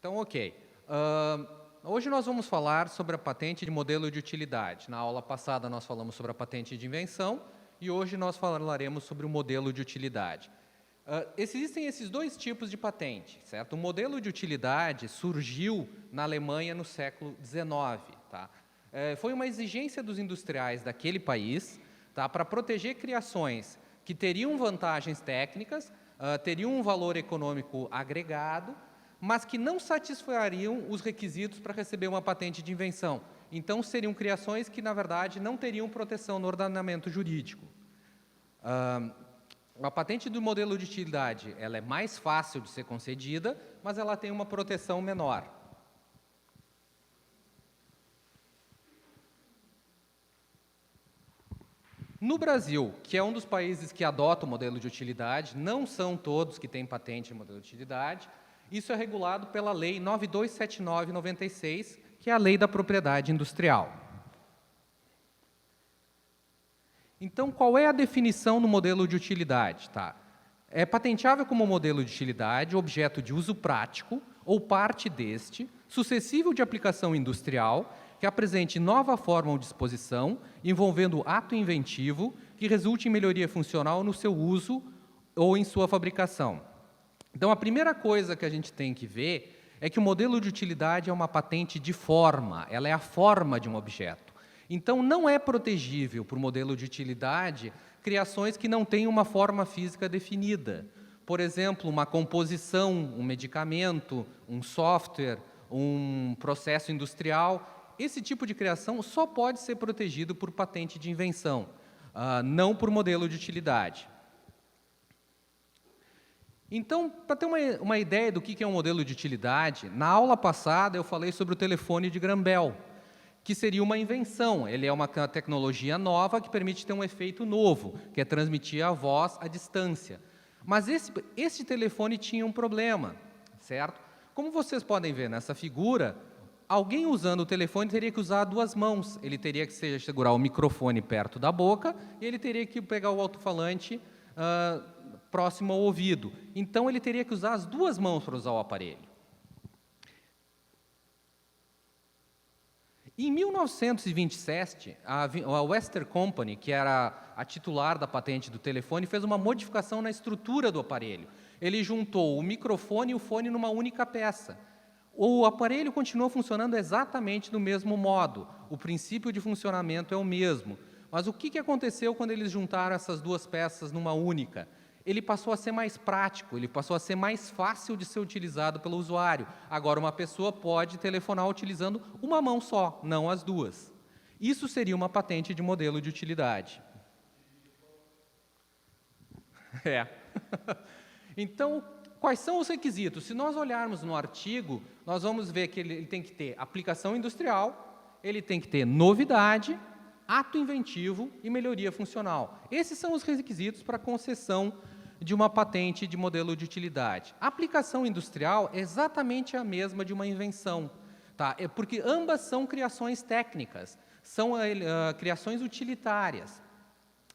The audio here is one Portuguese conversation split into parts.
Então, ok. Hoje nós vamos falar sobre a patente de modelo de utilidade. Na aula passada nós falamos sobre a patente de invenção e hoje nós falaremos sobre o modelo de utilidade. Existem esses dois tipos de patente, certo? O modelo de utilidade surgiu na Alemanha no século XIX. Tá? Foi uma exigência dos industriais daquele país, tá, para proteger criações que teriam vantagens técnicas, teriam um valor econômico agregado, mas que não satisfariam os requisitos para receber uma patente de invenção. Então, seriam criações que, na verdade, não teriam proteção no ordenamento jurídico. A patente do modelo de utilidade ela é mais fácil de ser concedida, mas ela tem uma proteção menor. No Brasil, que é um dos países que adota o modelo de utilidade, não são todos que têm patente de modelo de utilidade, isso é regulado pela Lei 9279/96, que é a Lei da Propriedade Industrial. Então, qual é a definição no modelo de utilidade? Tá? É patenteável como modelo de utilidade, objeto de uso prático ou parte deste, suscetível de aplicação industrial, que apresente nova forma ou disposição, envolvendo ato inventivo, que resulte em melhoria funcional no seu uso ou em sua fabricação. Então, a primeira coisa que a gente tem que ver é que o modelo de utilidade é uma patente de forma, ela é a forma de um objeto. Então, não é protegível por modelo de utilidade criações que não têm uma forma física definida. Por exemplo, uma composição, um medicamento, um software, um processo industrial. Esse tipo de criação só pode ser protegido por patente de invenção, não por modelo de utilidade. Então, para ter uma ideia do que é um modelo de utilidade, na aula passada eu falei sobre o telefone de Graham-Bell, que seria uma invenção. Ele é uma tecnologia nova que permite ter um efeito novo, que é transmitir a voz à distância. Mas esse telefone tinha um problema, certo? Como vocês podem ver nessa figura, alguém usando o telefone teria que usar duas mãos. Ele teria que segurar o microfone perto da boca e ele teria que pegar o alto-falante próximo ao ouvido. Então, ele teria que usar as duas mãos para usar o aparelho. Em 1927, a Western Company, que era a titular da patente do telefone, fez uma modificação na estrutura do aparelho. Ele juntou o microfone e o fone numa única peça. O aparelho continua funcionando exatamente do mesmo modo. O princípio de funcionamento é o mesmo. Mas o que aconteceu quando eles juntaram essas duas peças numa única? Ele passou a ser mais prático, ele passou a ser mais fácil de ser utilizado pelo usuário. Agora, uma pessoa pode telefonar utilizando uma mão só, não as duas. Isso seria uma patente de modelo de utilidade. Então, quais são os requisitos? Se nós olharmos no artigo, nós vamos ver que ele tem que ter aplicação industrial, ele tem que ter novidade, ato inventivo e melhoria funcional. Esses são os requisitos para a concessão de uma patente de modelo de utilidade. A aplicação industrial é exatamente a mesma de uma invenção, tá? Porque ambas são criações técnicas, são criações utilitárias.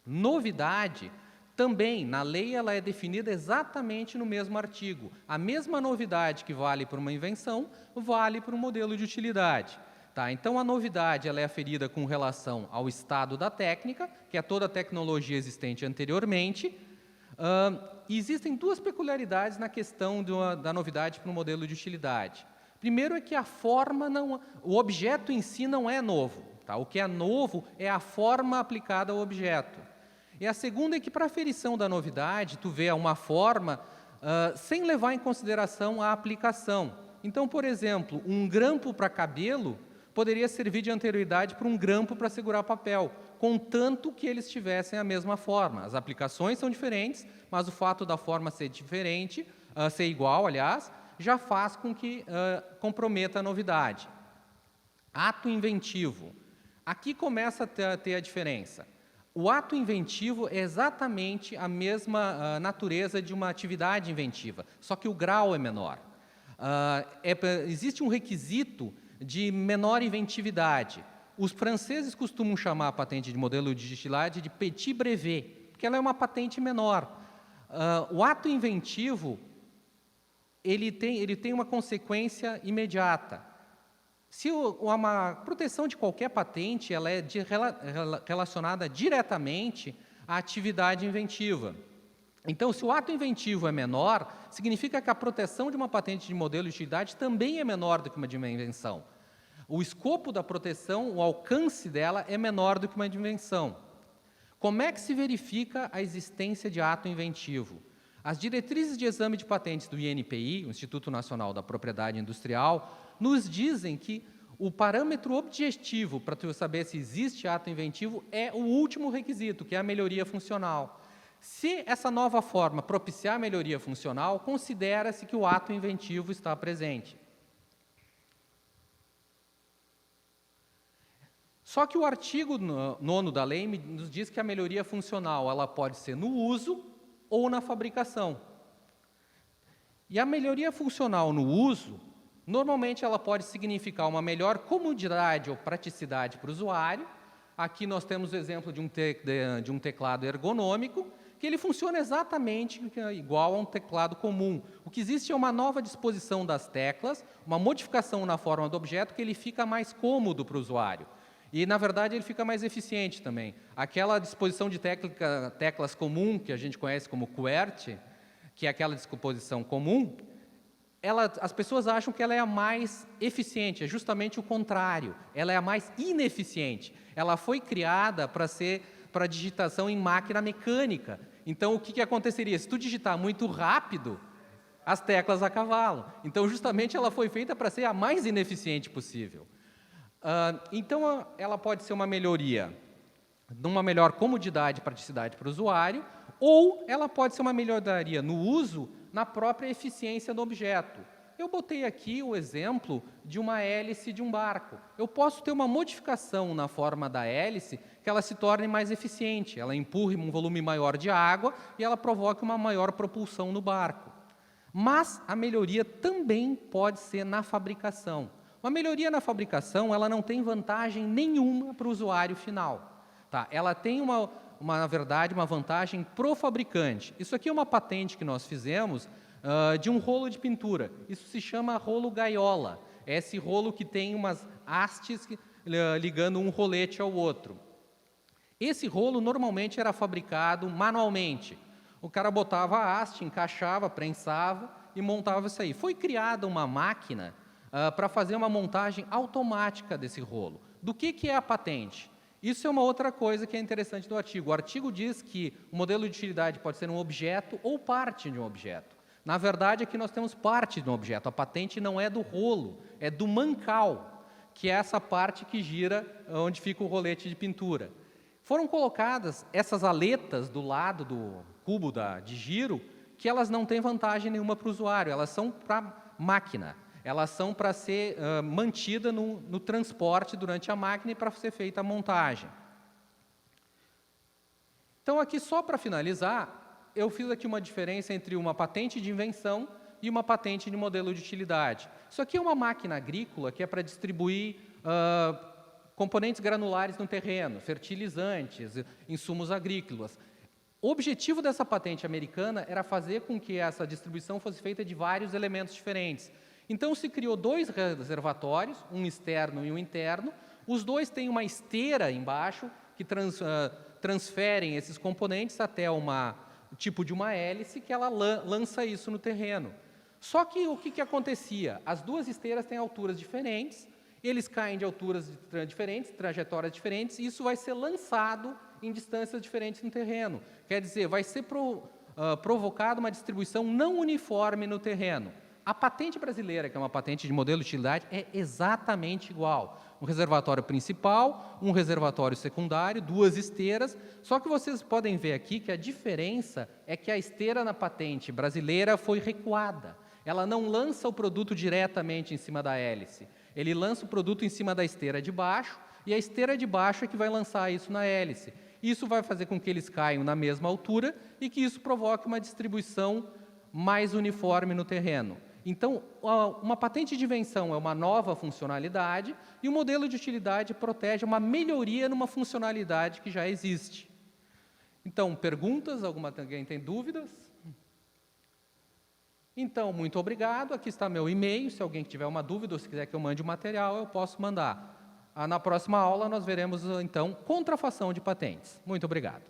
Novidade, também, na lei ela é definida exatamente no mesmo artigo. A mesma novidade que vale para uma invenção, vale para um modelo de utilidade. Tá, então, a novidade ela é aferida com relação ao estado da técnica, que é toda a tecnologia existente anteriormente. Existem duas peculiaridades na questão da novidade para o modelo de utilidade. Primeiro é que a forma o objeto em si não é novo. Tá? O que é novo é a forma aplicada ao objeto. E a segunda é que, para a aferição da novidade, tu vê uma forma sem levar em consideração a aplicação. Então, por exemplo, um grampo para cabelo poderia servir de anterioridade para um grampo para segurar papel, contanto que eles tivessem a mesma forma. As aplicações são diferentes, mas o fato da forma ser diferente, ser igual, aliás, já faz com que comprometa a novidade. Ato inventivo. Aqui começa a ter a diferença. O ato inventivo é exatamente a mesma natureza de uma atividade inventiva, só que o grau é menor. Existe um requisito de menor inventividade. Os franceses costumam chamar a patente de modelo de utilidade de petit brevet, porque ela é uma patente menor. O ato inventivo ele tem uma consequência imediata. Se uma proteção de qualquer patente ela é relacionada diretamente à atividade inventiva. Então, se o ato inventivo é menor, significa que a proteção de uma patente de modelo de utilidade também é menor do que uma de uma invenção. O escopo da proteção, o alcance dela é menor do que uma de invenção. Como é que se verifica a existência de ato inventivo? As diretrizes de exame de patentes do INPI, o Instituto Nacional da Propriedade Industrial, nos dizem que o parâmetro objetivo para tu saber se existe ato inventivo é o último requisito, que é a melhoria funcional. Se essa nova forma propiciar a melhoria funcional, considera-se que o ato inventivo está presente. Só que o artigo 9º da lei nos diz que a melhoria funcional ela pode ser no uso ou na fabricação. E a melhoria funcional no uso, normalmente ela pode significar uma melhor comodidade ou praticidade para o usuário. Aqui nós temos o exemplo de um teclado ergonômico, que ele funciona exatamente igual a um teclado comum. O que existe é uma nova disposição das teclas, uma modificação na forma do objeto, que ele fica mais cômodo para o usuário. E, na verdade, ele fica mais eficiente também. Aquela disposição de teclas comum, que a gente conhece como QWERTY, que é aquela disposição comum, as pessoas acham que ela é a mais eficiente, é justamente o contrário. Ela é a mais ineficiente. Ela foi criada para digitação em máquina mecânica. Então, o que aconteceria? Se tu digitar muito rápido, as teclas acavalam. Então, justamente, ela foi feita para ser a mais ineficiente possível. Então, ela pode ser uma melhoria de uma melhor comodidade e praticidade para o usuário, ou ela pode ser uma melhoria no uso, na própria eficiência do objeto. Eu botei aqui o exemplo de uma hélice de um barco. Eu posso ter uma modificação na forma da hélice que ela se torne mais eficiente, ela empurre um volume maior de água e ela provoque uma maior propulsão no barco. Mas a melhoria também pode ser na fabricação. Uma melhoria na fabricação, ela não tem vantagem nenhuma para o usuário final. Tá? Ela tem, na verdade, uma vantagem pro fabricante. Isso aqui é uma patente que nós fizemos de um rolo de pintura. Isso se chama rolo gaiola. É esse rolo que tem umas hastes ligando um rolete ao outro. Esse rolo normalmente era fabricado manualmente. O cara botava a haste, encaixava, prensava e montava isso aí. Foi criada uma máquina para fazer uma montagem automática desse rolo. Do que é a patente? Isso é uma outra coisa que é interessante do artigo. O artigo diz que o modelo de utilidade pode ser um objeto ou parte de um objeto. Na verdade, aqui nós temos parte de um objeto. A patente não é do rolo, é do mancal, que é essa parte que gira onde fica o rolete de pintura. Foram colocadas essas aletas do lado do cubo de giro, que elas não têm vantagem nenhuma para o usuário, elas são para máquina. Elas são para ser mantidas no transporte durante a máquina e para ser feita a montagem. Então, aqui, só para finalizar, eu fiz aqui uma diferença entre uma patente de invenção e uma patente de modelo de utilidade. Isso aqui é uma máquina agrícola que é para distribuir componentes granulares no terreno, fertilizantes, insumos agrícolas. O objetivo dessa patente americana era fazer com que essa distribuição fosse feita de vários elementos diferentes. Então, se criou dois reservatórios, um externo e um interno. Os dois têm uma esteira embaixo que transferem esses componentes até o tipo de uma hélice que ela lança isso no terreno. Só que o que acontecia? As duas esteiras têm alturas diferentes, eles caem de alturas diferentes, trajetórias diferentes, e isso vai ser lançado em distâncias diferentes no terreno. Quer dizer, vai ser provocada uma distribuição não uniforme no terreno. A patente brasileira, que é uma patente de modelo de utilidade, é exatamente igual. Um reservatório principal, um reservatório secundário, duas esteiras, só que vocês podem ver aqui que a diferença é que a esteira na patente brasileira foi recuada. Ela não lança o produto diretamente em cima da hélice. Ele lança o produto em cima da esteira de baixo, e a esteira de baixo é que vai lançar isso na hélice. Isso vai fazer com que eles caiam na mesma altura e que isso provoque uma distribuição mais uniforme no terreno. Então, uma patente de invenção é uma nova funcionalidade e o modelo de utilidade protege uma melhoria numa funcionalidade que já existe. Então, perguntas? Alguém tem dúvidas? Então, muito obrigado. Aqui está meu e-mail. Se alguém tiver uma dúvida ou se quiser que eu mande o material, eu posso mandar. Na próxima aula, nós veremos, então, contrafação de patentes. Muito obrigado.